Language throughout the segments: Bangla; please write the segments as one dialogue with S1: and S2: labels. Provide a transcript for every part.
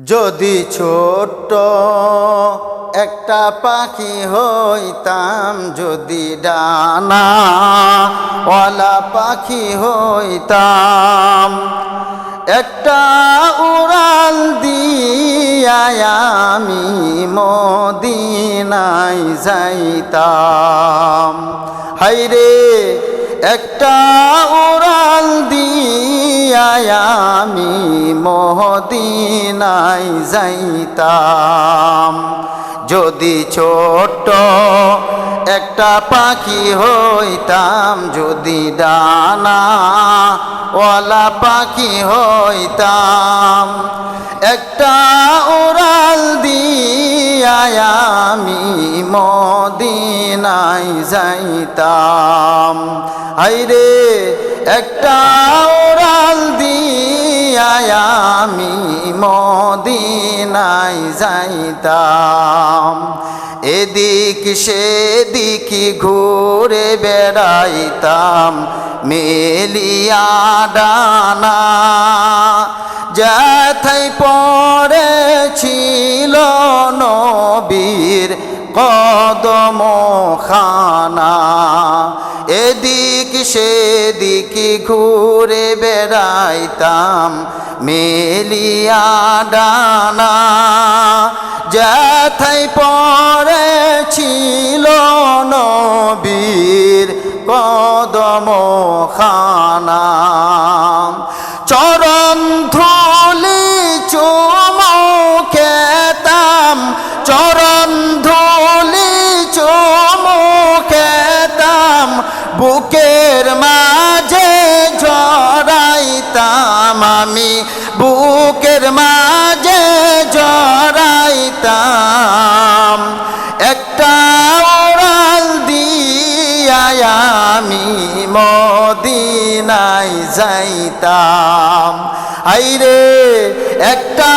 S1: যদি ছোট্ট একটা পাখি হইতাম, যদি ডানাওয়ালা পাখি হইতাম, একটা উড়াল দিয়া আমি মদিনায় যাইতাম। হায়রে একটা উড়াল দিয়া আমি মদিনায় যাইতাম। যদি ছোট্ট একটা পাখি হইতাম, যদি ডানাওয়ালা পাখি হইতাম, একটা উড়াল দিয়া আমি মদিনায় যাইতাম। হায়রে একটা উড়াল দিয়া আমি মদিনায় যাইতাম। এদিক সেদিক ঘুরে বেড়াইতাম মেলিয়া ডানা, যেথায় পড়েছিল নবীর কদম খানা। এদিক সেদিক ঘুরে বেড়াইতাম মেলিয়া ডানা, যেথায় পড়েছিল নবীর কদম খানা। চরণ ধুলি চুমো খেতাম, চরণ ধুলি চুমো খেতাম, বুকের মাঝে জড়াইতাম আমি, বুকের মাঝে জড়াইতাম। একটা উড়াল দিয়া আমি মদিনায় যাইতাম। হায়রে একটা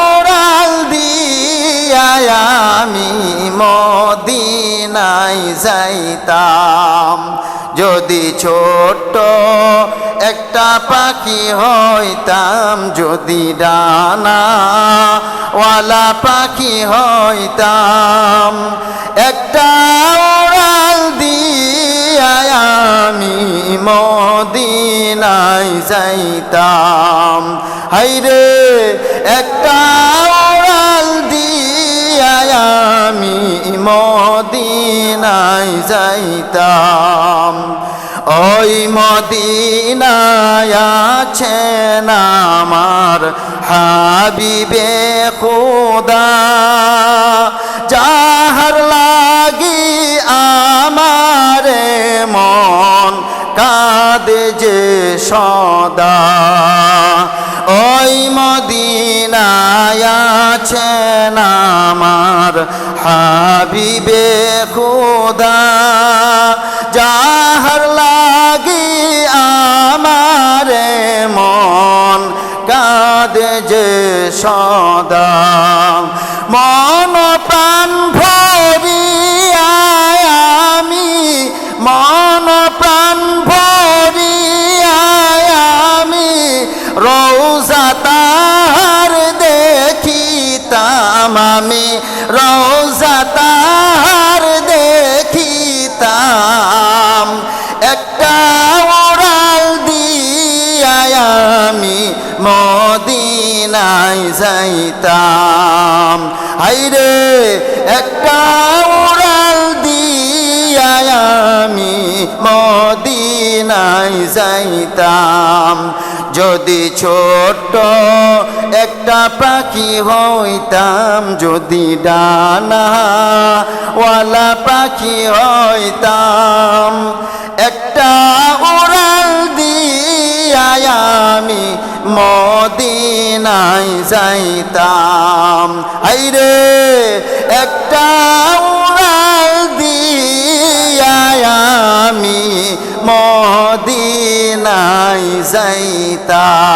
S1: উড়াল দিয়া আমি মদিনায় যাইতাম। যদি ছোট্ট একটা পাখি হইতাম, যদি ডানাওয়ালা পাখি হইতাম, একটা উড়াল দিয়া আমি মদিনায় যাইতাম। হায়রে একটা উড়াল দিয়া আমি মদিনায় যাইতাম। ওই মদিনায় আছেন আমার হাবিবে খোদা, যাহার লাগি আমার মন কাঁদে যে সদা। ওই মদিনায় আছেন আমার হাবিবে খোদা, যাহার লাগি আমার মন কাঁদে যে সদা। মন প্রাণ ভরিয়া আমি, মন প্রাণ ভরিয়া আমি রওজা তাহার দেখিতাম, আমি রওজা তাহার দেখিতাম। একটা উড়াল দিয়া আমি মদিনায় যাইতাম। হায়রে একটা উড়াল দিয়া আমি মদিনায় যাইতাম। যদি ছোট্ট একটা পাখি হইতাম, যদি ডানাওয়ালা পাখি হইতাম, একটা উড়াল দিয়া আমি মদিনায় যাইতাম। হায়রে একটা উড়াল দিয়া আমি মদিনায় যাইতাম।